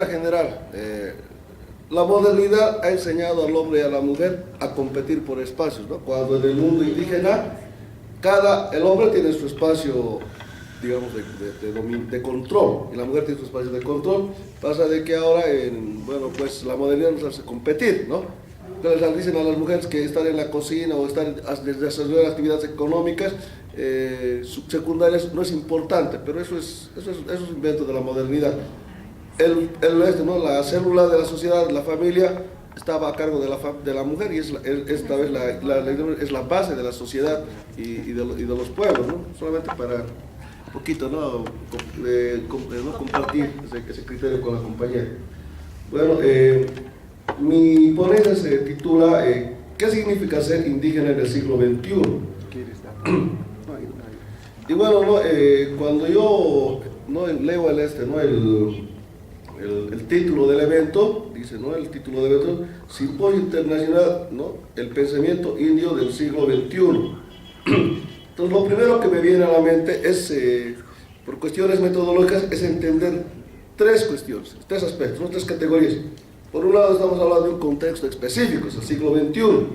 general, la modernidad ha enseñado al hombre y a la mujer a competir por espacios, ¿no? Cuando en el mundo indígena, el hombre tiene su espacio, digamos, de control, y la mujer tiene su espacio de control. Pasa de que ahora, bueno, pues la modernidad nos hace competir, ¿no? Entonces dicen a las mujeres que estar en la cocina o estar desarrollando actividades económicas secundarias no es importante, pero eso es invento de la modernidad. ¿No? La célula de la sociedad, la familia, estaba a cargo de la mujer y esta vez es la base de la sociedad y de los pueblos, ¿no? Solamente para un poquito, ¿no? Compartir ese criterio con la compañera. Bueno, mi ponencia se titula ¿qué significa ser indígena en el siglo XXI? Y bueno, ¿no? Cuando yo leo el título del evento, dice, ¿no? El título del evento, Simposio Internacional, ¿no? El pensamiento indio del siglo XXI. Entonces, lo primero que me viene a la mente es, por cuestiones metodológicas, es entender tres cuestiones, tres aspectos, ¿no? Tres categorías. Por un lado, estamos hablando de un contexto específico, es el siglo XXI.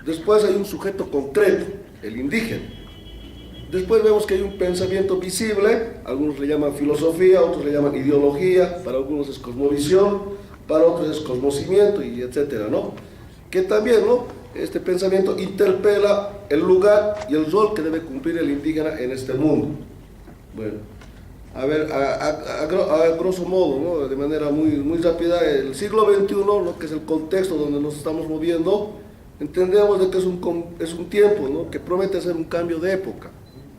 Después hay un sujeto concreto, el indígena. Después vemos que hay un pensamiento visible, algunos le llaman filosofía, otros le llaman ideología, para algunos es cosmovisión, para otros es cosmocimiento, y etcétera, ¿no? Que también, ¿no? Este pensamiento interpela el lugar y el rol que debe cumplir el indígena en este mundo. Bueno, a ver, a grosso modo, ¿no? De manera muy rápida, el siglo XXI, ¿no? Que es el contexto donde nos estamos moviendo, entendemos de que es un tiempo, ¿no? Que promete ser un cambio de época,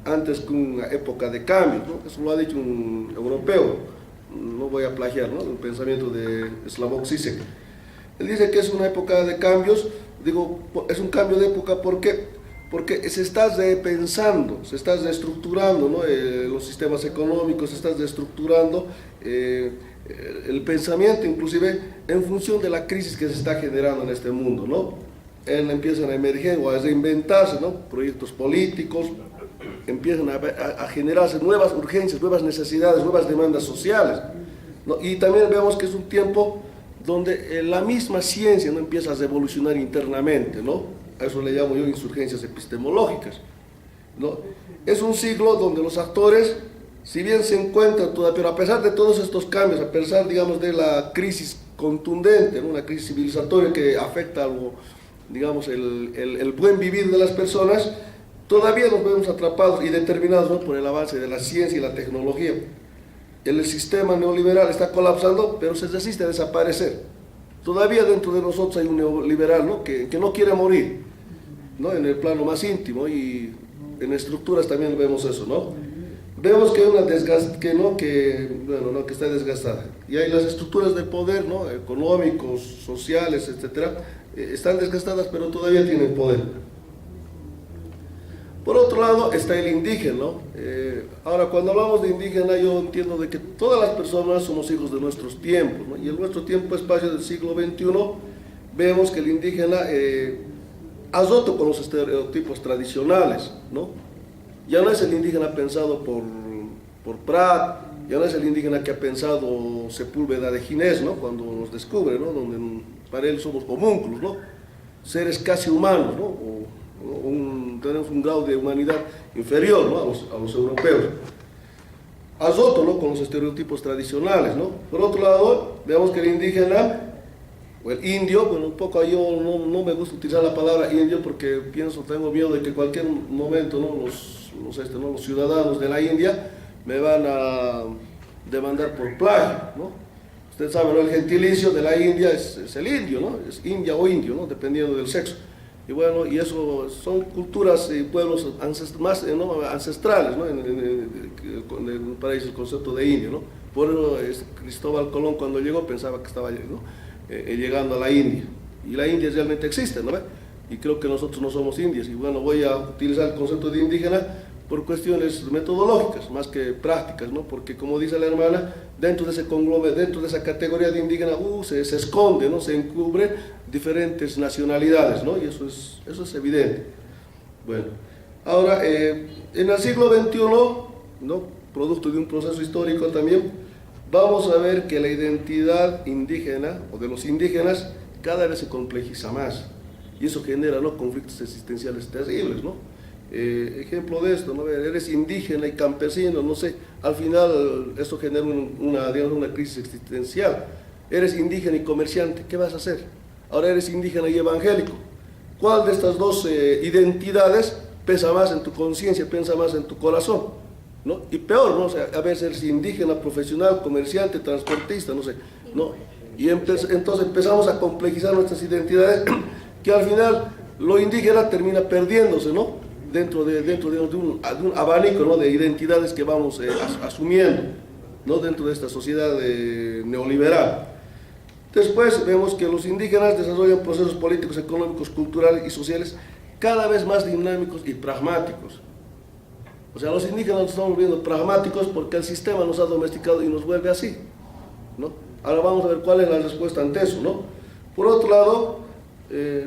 antes que una época de cambio, ¿no? Eso lo ha dicho un europeo, no voy a plagiar, ¿no? El pensamiento de Slavoj Žižek. Él dice que es una época de cambios, digo, es un cambio de época porque se está repensando, se está reestructurando, ¿no? Los sistemas económicos, se está reestructurando el pensamiento, inclusive en función de la crisis que se está generando en este mundo, ¿no? Empiezan a emerger o a reinventarse, ¿no? Proyectos políticos, empiezan a generarse nuevas urgencias, nuevas necesidades, nuevas demandas sociales, ¿no? Y también vemos que es un tiempo donde la misma ciencia, ¿no? Empieza a revolucionar internamente, ¿no? A eso le llamo yo insurgencias epistemológicas, ¿no? Es un siglo donde los actores, si bien se encuentran todavía, pero a pesar de todos estos cambios, a pesar, digamos, de la crisis contundente, ¿no? Una crisis civilizatoria que afecta algo, digamos, el buen vivir de las personas, todavía nos vemos atrapados y determinados, ¿no? Por el avance de la ciencia y la tecnología. El sistema neoliberal está colapsando, pero se resiste a desaparecer. Todavía dentro de nosotros hay un neoliberal, ¿no? Que no quiere morir, ¿no? En el plano más íntimo, y en estructuras también vemos eso, ¿no? Vemos que hay una que está desgastada. Y hay las estructuras de poder, ¿no? Económicos, sociales, etcétera, están desgastadas, pero todavía tienen poder. Por otro lado está el indígena, ¿no? Ahora, cuando hablamos de indígena, yo entiendo de que todas las personas somos hijos de nuestros tiempos, ¿no? Y en nuestro tiempo, espacio del siglo XXI, vemos que el indígena ha roto con los estereotipos tradicionales, ¿no? Ya no es el indígena pensado por Prat, ya no es el indígena que ha pensado Sepúlveda de Ginés, ¿no? Cuando nos descubre, ¿no? Donde para él somos homúnculos, ¿no? Seres casi humanos, ¿no? Tenemos un grado de humanidad inferior, ¿no? a los europeos. Ha roto, ¿no? Con los estereotipos tradicionales, ¿no? Por otro lado, veamos que el indígena, o el indio, bueno, un poco yo no me gusta utilizar la palabra indio porque tengo miedo de que en cualquier momento, ¿no? Los ciudadanos de la India me van a demandar por plagio, ¿no? Usted sabe, ¿no? El gentilicio de la India es el indio, ¿no? Es India o indio, ¿no? Dependiendo del sexo. Y bueno, y eso son culturas y pueblos más ancestrales, ¿no? Para ellos el concepto de indio, ¿no? Por eso Cristóbal Colón, cuando llegó, pensaba que estaba, ¿no? Llegando a la India. Y la India realmente existe, ¿no? Y creo que nosotros no somos indios. Y bueno, voy a utilizar el concepto de indígena por cuestiones metodológicas, más que prácticas, ¿no? Porque, como dice la hermana, dentro de ese conglomerado, dentro de esa categoría de indígena, se esconde, ¿no? Se encubre diferentes nacionalidades, ¿no? Y eso es evidente. Bueno, ahora, en el siglo XXI, ¿no? Producto de un proceso histórico también, vamos a ver que la identidad indígena o de los indígenas cada vez se complejiza más y eso genera, ¿no?, conflictos existenciales terribles, ¿no? Ejemplo de esto, ¿no? Eres indígena y campesino, no sé, al final esto genera digamos, una crisis existencial. Eres indígena y comerciante, ¿qué vas a hacer? Ahora eres indígena y evangélico. ¿Cuál de estas dos identidades pesa más en tu conciencia, pesa más en tu corazón, ¿no? Y peor, ¿no? O sea, a veces eres indígena, profesional, comerciante, transportista, no sé, ¿no? Y entonces empezamos a complejizar nuestras identidades que al final lo indígena termina perdiéndose, ¿no?, dentro de un abanico, ¿no?, de identidades que vamos asumiendo, ¿no?, dentro de esta sociedad neoliberal. Después vemos que los indígenas desarrollan procesos políticos, económicos, culturales y sociales cada vez más dinámicos y pragmáticos. O sea, los indígenas nos estamos volviendo pragmáticos porque el sistema nos ha domesticado y nos vuelve así, ¿no? Ahora vamos a ver cuál es la respuesta ante eso, ¿no? Por otro lado,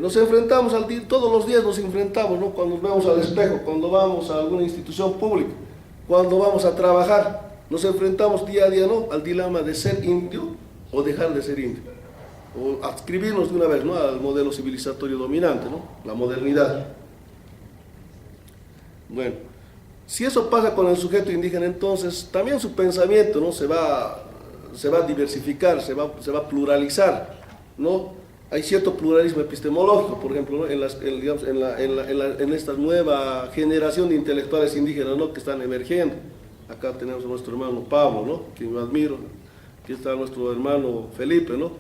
nos enfrentamos todos los días nos enfrentamos, ¿no?, cuando nos vemos al espejo, cuando vamos a alguna institución pública, cuando vamos a trabajar, nos enfrentamos día a día, ¿no?, al dilema de ser indio o dejar de ser indio, o adscribirnos de una vez, ¿no?, al modelo civilizatorio dominante, ¿no?, la modernidad. Bueno, si eso pasa con el sujeto indígena, entonces también su pensamiento, ¿no?, se va a diversificar, se va a pluralizar, ¿no? Hay cierto pluralismo epistemológico, por ejemplo, ¿no?, en esta nueva generación de intelectuales indígenas, ¿no?, que están emergiendo. Acá tenemos a nuestro hermano Pablo, ¿no?, quien yo admiro. Aquí está nuestro hermano Felipe, ¿no?,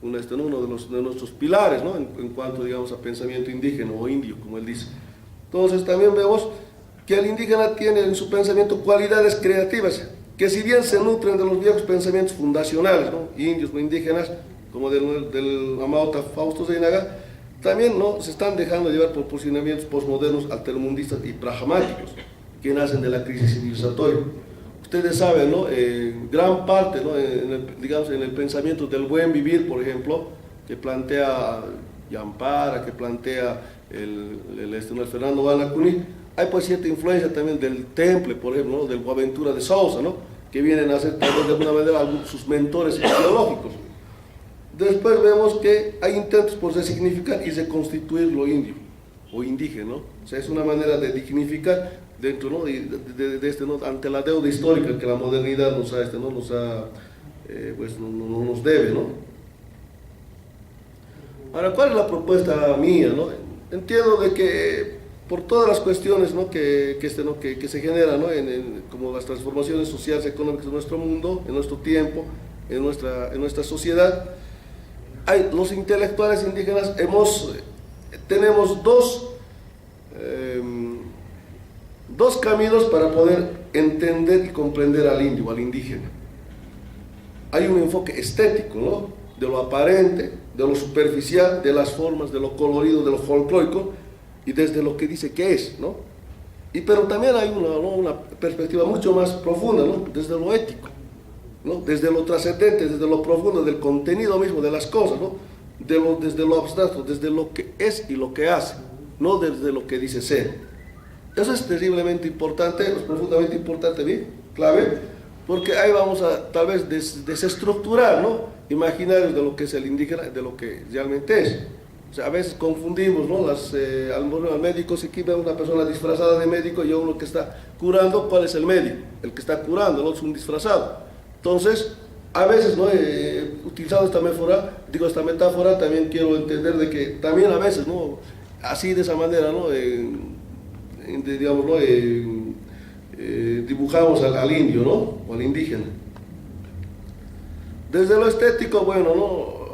uno de nuestros pilares, ¿no?, en cuanto, digamos, a pensamiento indígena o indio, como él dice. Entonces también vemos que el indígena tiene en su pensamiento cualidades creativas, que si bien se nutren de los viejos pensamientos fundacionales, ¿no?, indios o indígenas, como del amado Fausto Zeinaga, también, ¿no?, se están dejando llevar por posicionamientos postmodernos, altermundistas y pragmáticos, que nacen de la crisis civilizatoria. Ustedes saben, ¿no?, gran parte, ¿no?, en el pensamiento del buen vivir, por ejemplo, que plantea Yampara, que plantea el Fernando Banacuni, hay pues cierta influencia también del Temple, por ejemplo, ¿no?, del Boaventura de Sousa, ¿no?, que vienen a ser tal vez de alguna manera sus mentores ideológicos. Después vemos que hay intentos por resignificar y reconstituir lo indio o indígena, ¿no? O sea, es una manera de dignificar dentro, ¿no?, de este, ¿no?, ante la deuda histórica que la modernidad nos debe, ¿no? Ahora, ¿cuál es la propuesta mía, ¿no? Entiendo de que por todas las cuestiones, ¿no?, que se generan, ¿no?, como las transformaciones sociales y económicas de nuestro mundo, en nuestro tiempo, en nuestra sociedad, los intelectuales indígenas tenemos dos caminos para poder entender y comprender al indio, al indígena. Hay un enfoque estético, ¿no?, de lo aparente, de lo superficial, de las formas, de lo colorido, de lo folclórico, y desde lo que dice que es, ¿no? Pero también hay una perspectiva mucho más profunda, ¿no?, desde lo ético, ¿no?, desde lo trascendente, desde lo profundo, del contenido mismo de las cosas, ¿no?, desde lo abstracto, desde lo que es y lo que hace, no desde lo que dice ser. Eso es terriblemente importante, es profundamente importante, ¿bien?, clave, porque ahí vamos a tal vez desestructurar, ¿no?, imaginarios de lo que es el indígena, de lo que realmente es. O sea, a veces confundimos, ¿no?, al médico, si aquí vemos una persona disfrazada de médico y uno que está curando, ¿cuál es el médico? El que está curando, no es un disfrazado. Entonces, a veces, ¿no?, utilizando esta metáfora, también quiero entender de que también a veces, ¿no?, así de esa manera, ¿no?, digamos, ¿no?, dibujamos al indio, ¿no?, o al indígena. Desde lo estético, bueno, ¿no?,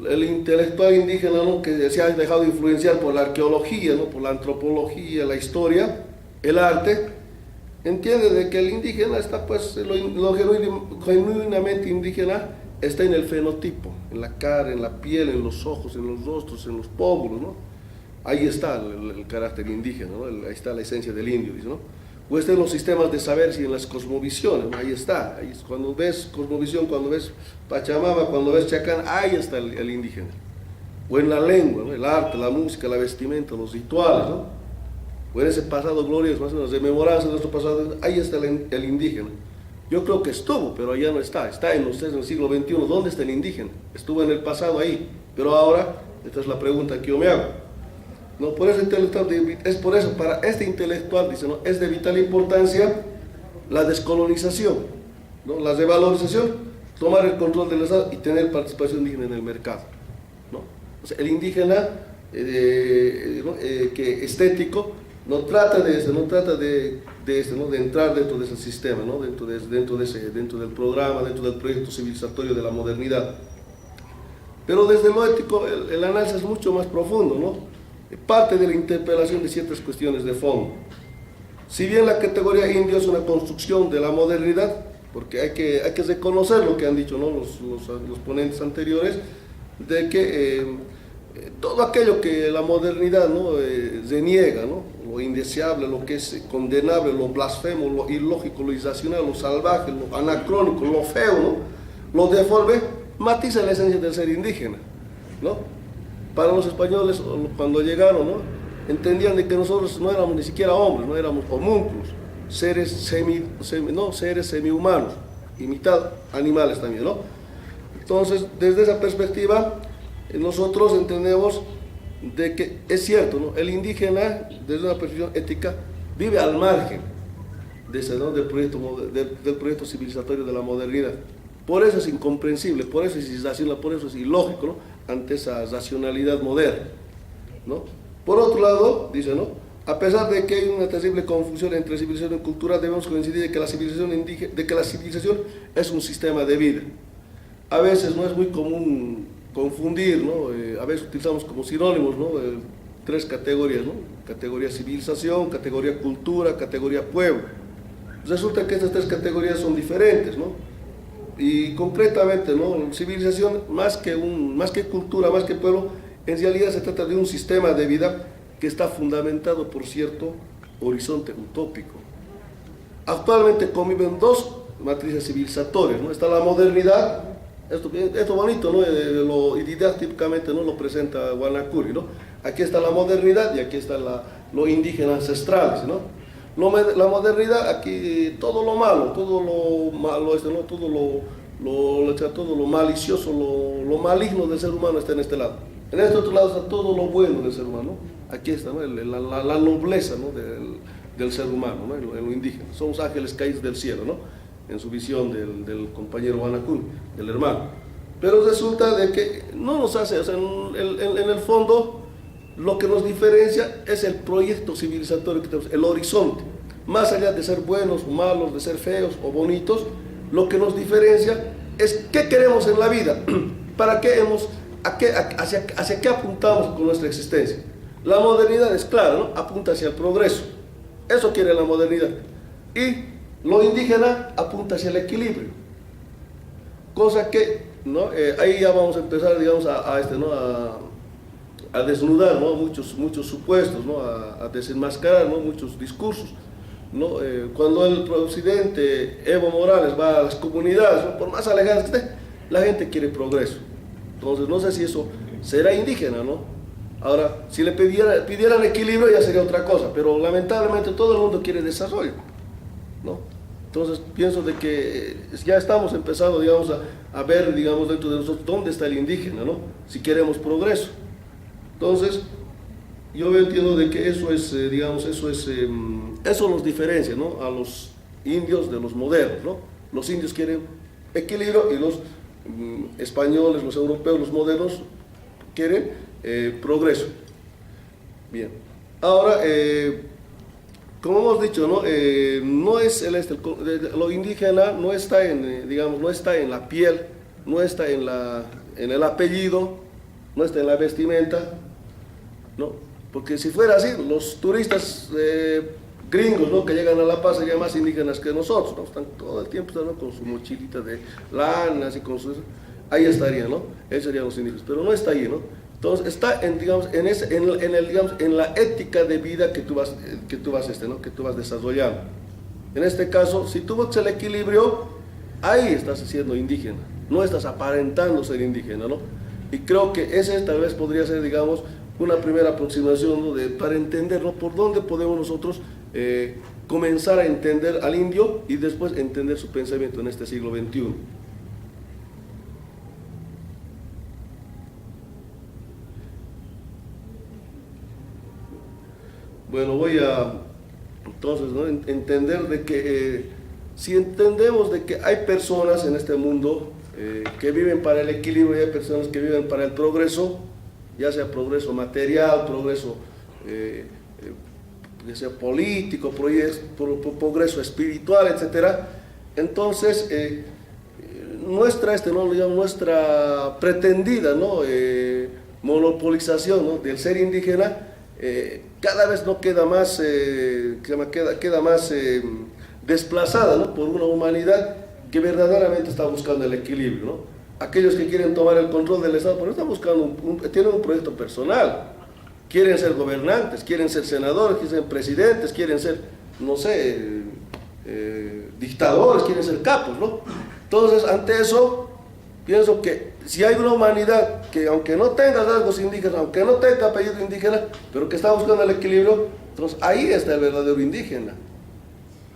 el intelectual indígena, ¿no?, que se ha dejado influenciar por la arqueología, ¿no?, por la antropología, la historia, el arte, entiende de que el indígena está, pues, lo genuinamente indígena está en el fenotipo, en la cara, en la piel, en los ojos, en los rostros, en los pómulos, ¿no? Ahí está el carácter indígena, ¿no? Ahí está la esencia del indio, dice, ¿no? O está en los sistemas de saberes y en las cosmovisiones, ¿no? Ahí está, cuando ves cosmovisión, cuando ves Pachamama, cuando ves Chacán, ahí está el indígena. O en la lengua, ¿no?, el arte, la música, la vestimenta, los rituales, ¿no?, o en ese pasado glorioso, más o menos, rememoranza de nuestro pasado, ahí está el indígena. Yo creo que estuvo, pero ya no está. Está en ustedes en el siglo XXI. ¿Dónde está el indígena? Estuvo en el pasado ahí, pero ahora, esta es la pregunta que yo me hago. No, por eso es por eso, para este intelectual, dice, ¿no? Es de vital importancia la descolonización, ¿no? La revalorización, tomar el control del Estado y tener participación indígena en el mercado, ¿no? O sea, el indígena que estético no trata de eso, no trata de entrar dentro de ese sistema, ¿no? dentro del programa, dentro del proyecto civilizatorio de la modernidad. Pero desde lo ético el análisis es mucho más profundo, ¿no? Parte de la interpelación de ciertas cuestiones de fondo. Si bien la categoría indio es una construcción de la modernidad, porque hay que reconocer lo que han dicho, ¿no? los ponentes anteriores, de que todo aquello que la modernidad, ¿no? Reniega, ¿no? Lo indeseable, lo que es condenable, lo blasfemo, lo ilógico, lo irracional, lo salvaje, lo anacrónico, lo feo, ¿no? Lo deforme, matiza la esencia del ser indígena, ¿no? Para los españoles, cuando llegaron, ¿no? Entendían de que nosotros no éramos ni siquiera hombres, no éramos homúnculos, seres semi-humanos y mitad animales también, ¿no? Entonces, desde esa perspectiva, nosotros entendemos de que es cierto, ¿no? El indígena, desde una perspectiva ética, vive al margen de ese, ¿no? del proyecto civilizatorio de la modernidad. Por eso es incomprensible, por eso es irracional, por eso es ilógico, ¿no? Ante esa racionalidad moderna, ¿no? Por otro lado, dice, ¿no? A pesar de que hay una terrible confusión entre civilización y cultura, debemos coincidir de que la civilización es un sistema de vida. A veces no es muy común confundir, ¿no? A veces utilizamos como sinónimos, ¿no? Tres categorías, ¿no? Categoría civilización, categoría cultura, categoría pueblo. Resulta que estas tres categorías son diferentes, ¿no? Y concretamente, ¿no? Civilización, más que cultura, más que pueblo, en realidad se trata de un sistema de vida que está fundamentado por cierto horizonte utópico. Actualmente conviven dos matrices civilizatorias, ¿no? Está la modernidad, esto bonito, ¿no? Y didácticamente, ¿no? Lo presenta Guanacuri, ¿no? Aquí está la modernidad y aquí está lo indígena ancestral, ¿no? La modernidad, aquí todo lo malo, ¿no? todo lo malicioso, lo maligno del ser humano está en este lado. En este otro lado está todo lo bueno del ser humano, ¿no? Aquí está, ¿no? la nobleza, ¿no? del ser humano, ¿no? en lo indígena. Somos ángeles caídos del cielo, ¿no? En su visión del compañero Guanacuri, del hermano. Pero resulta de que no nos hace, o sea, en el fondo, lo que nos diferencia es el proyecto civilizatorio que tenemos, el horizonte. Más allá de ser buenos o malos, de ser feos o bonitos, lo que nos diferencia es qué queremos en la vida, para qué hacia qué apuntamos con nuestra existencia. La modernidad es clara, ¿no? Apunta hacia el progreso. Eso quiere la modernidad. Y lo indígena apunta hacia el equilibrio. Cosa que, ¿no? Ahí ya vamos a empezar, digamos, a desnudar, ¿no? muchos supuestos, ¿no? a desenmascarar, ¿no? Muchos discursos, ¿no? Cuando el presidente Evo Morales va a las comunidades, ¿no? Por más alejadas que esté, la gente quiere progreso. Entonces no sé si eso será indígena, ¿no? Ahora, si le pidieran equilibrio ya sería otra cosa, pero lamentablemente todo el mundo quiere desarrollo, ¿no? Entonces pienso de que ya estamos empezando, digamos, a ver, digamos, dentro de nosotros dónde está el indígena, ¿no? Si queremos progreso. Entonces, yo entiendo de que eso es, digamos, eso nos diferencia, ¿no? A los indios de los modernos, ¿no? Los indios quieren equilibrio y los españoles, los europeos, los modernos quieren progreso. Bien. Ahora, como hemos dicho, ¿no? No es lo indígena no está digamos, no está en la piel, no está en el apellido, no está en la vestimenta, ¿no? Porque si fuera así, los turistas gringos, ¿no? Que llegan a La Paz serían más indígenas que nosotros, ¿no? Están todo el tiempo, ¿no? Con su mochilita de lanas y con sus... Ahí estarían, ¿no? Esos serían los indígenas, pero no está ahí, ¿no? Entonces está digamos, en la ética de vida que tú vas desarrollando. En este caso, si tú buscas el equilibrio, ahí estás siendo indígena, no estás aparentando ser indígena, ¿no? Y creo que ese tal vez podría ser, digamos, una primera aproximación, ¿no? Para entender, ¿no? Por dónde podemos nosotros comenzar a entender al indio y después entender su pensamiento en este siglo XXI. Bueno, voy a entonces, ¿no?, entender de que si entendemos de que hay personas en este mundo que viven para el equilibrio y hay personas que viven para el progreso, ya sea progreso material, progreso ya sea político, progreso espiritual, etcétera. Entonces, nuestra pretendida, ¿no?, monopolización, ¿no?, del ser indígena cada vez no queda más, queda más desplazada, ¿no?, por una humanidad que verdaderamente está buscando el equilibrio, ¿no? Aquellos que quieren tomar el control del Estado, pero no están buscando, tienen un proyecto personal, quieren ser gobernantes, quieren ser senadores, quieren ser presidentes, quieren ser, no sé, dictadores, quieren ser capos, ¿no? Entonces, ante eso, pienso que si hay una humanidad que, aunque no tenga rasgos indígenas, aunque no tenga apellido indígena, pero que está buscando el equilibrio, entonces ahí está el verdadero indígena,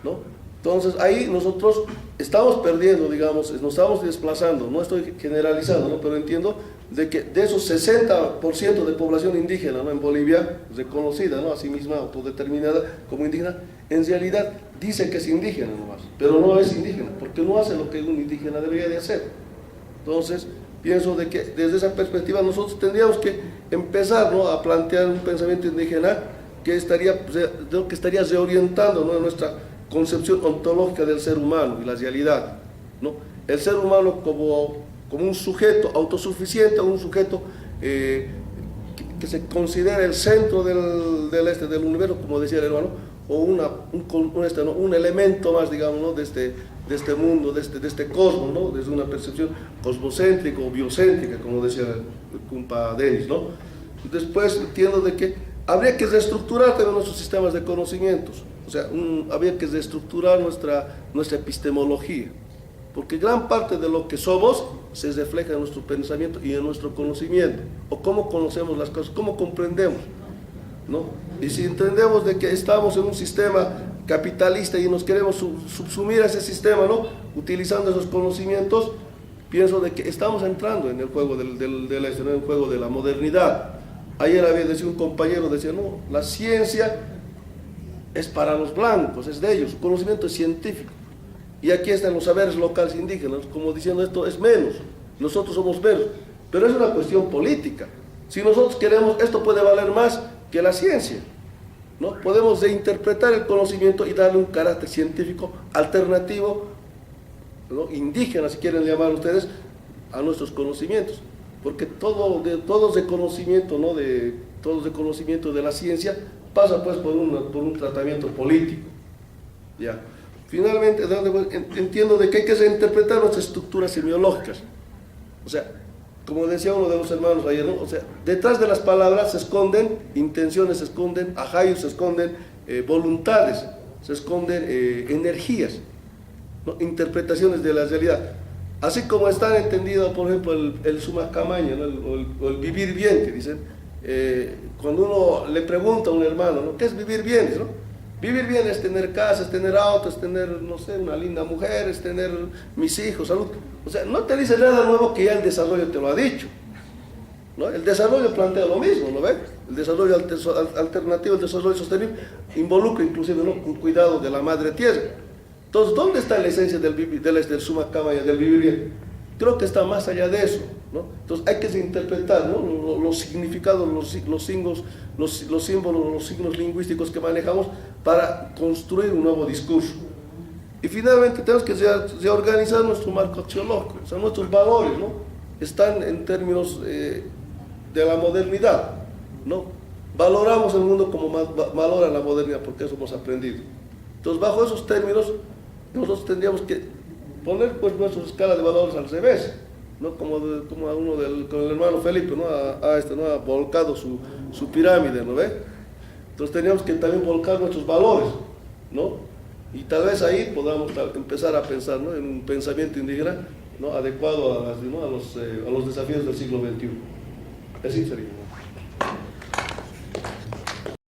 ¿no? Entonces ahí nosotros estamos perdiendo, digamos, nos estamos desplazando, no estoy generalizando, ¿no?, pero entiendo de que de esos 60% de población indígena, ¿no?, en Bolivia, reconocida, ¿no?, a sí misma autodeterminada como indígena, en realidad dice que es indígena nomás, pero no es indígena, porque no hace lo que un indígena debería de hacer. Entonces, pienso de que desde esa perspectiva nosotros tendríamos que empezar, ¿no?, a plantear un pensamiento indígena que estaría reorientando, ¿no?, nuestra concepción ontológica del ser humano y la realidad, ¿no? El ser humano como un sujeto autosuficiente, un sujeto que se considera el centro del universo, como decía el hermano, o un elemento más, digamos, ¿no?, de este mundo, de este cosmos, ¿no?, desde una percepción cosmocéntrica o biocéntrica, como decía el compa Denis, ¿no? Después entiendo de que habría que reestructurar también nuestros sistemas de conocimientos, o sea, habría que reestructurar nuestra epistemología, porque gran parte de lo que somos se refleja en nuestro pensamiento y en nuestro conocimiento, o cómo conocemos las cosas, cómo comprendemos, ¿no? Y si entendemos de que estamos en un sistema capitalista y nos queremos subsumir a ese sistema, ¿no?, utilizando esos conocimientos, pienso de que estamos entrando en el juego en el juego de la modernidad. Ayer había decía un compañero, decía, no, la ciencia es para los blancos, es de ellos, su conocimiento es científico. Y aquí están los saberes locales indígenas, como diciendo esto es menos, nosotros somos menos. Pero es una cuestión política. Si nosotros queremos, esto puede valer más que la ciencia, ¿no? Podemos reinterpretar el conocimiento y darle un carácter científico alternativo, ¿no?, indígena, si quieren llamar ustedes, a nuestros conocimientos. Porque todo ese conocimiento, ¿no?, todo ese conocimiento de la ciencia pasa pues por un tratamiento político, ¿ya? Finalmente, entiendo de que hay que reinterpretar nuestras estructuras semiológicas. O sea, como decía uno de los hermanos ayer, ¿no?, o sea, detrás de las palabras se esconden intenciones, se esconden ajayos, se esconden voluntades, se esconden energías, ¿no?, interpretaciones de la realidad. Así como están entendido, por ejemplo, el sumacamaña, ¿no?, o el vivir bien, que dicen, cuando uno le pregunta a un hermano, ¿no?, ¿qué es vivir bien?, ¿no? Vivir bien es tener casa, es tener autos, es tener, no sé, una linda mujer, es tener mis hijos, salud. O sea, no te dice nada nuevo que ya el desarrollo te lo ha dicho, ¿no? El desarrollo plantea lo mismo, ¿no ves? El desarrollo alternativo, el desarrollo sostenible, involucra inclusive, ¿no?, un cuidado de la madre tierra. Entonces, ¿dónde está la esencia del sumacamaña, del vivir bien? Creo que está más allá de eso, ¿no? Entonces hay que interpretar, ¿no?, los significados, los símbolos, los signos lingüísticos que manejamos para construir un nuevo discurso. Y finalmente tenemos que reorganizar nuestro marco axiológico, o sea, nuestros valores, ¿no?, están en términos de la modernidad, ¿no? Valoramos el mundo como valora la modernidad, porque eso hemos aprendido. Entonces, bajo esos términos, nosotros tendríamos que poner pues nuestra escala de valores al revés, ¿no?, como con el hermano Felipe, ¿no?, ¿no?, ha volcado su pirámide, ¿no ve? Entonces teníamos que también volcar nuestros valores, ¿no? Y tal vez ahí podamos empezar a pensar, ¿no?, en un pensamiento indígena, ¿no?, adecuado a los desafíos del siglo XXI. Así sería.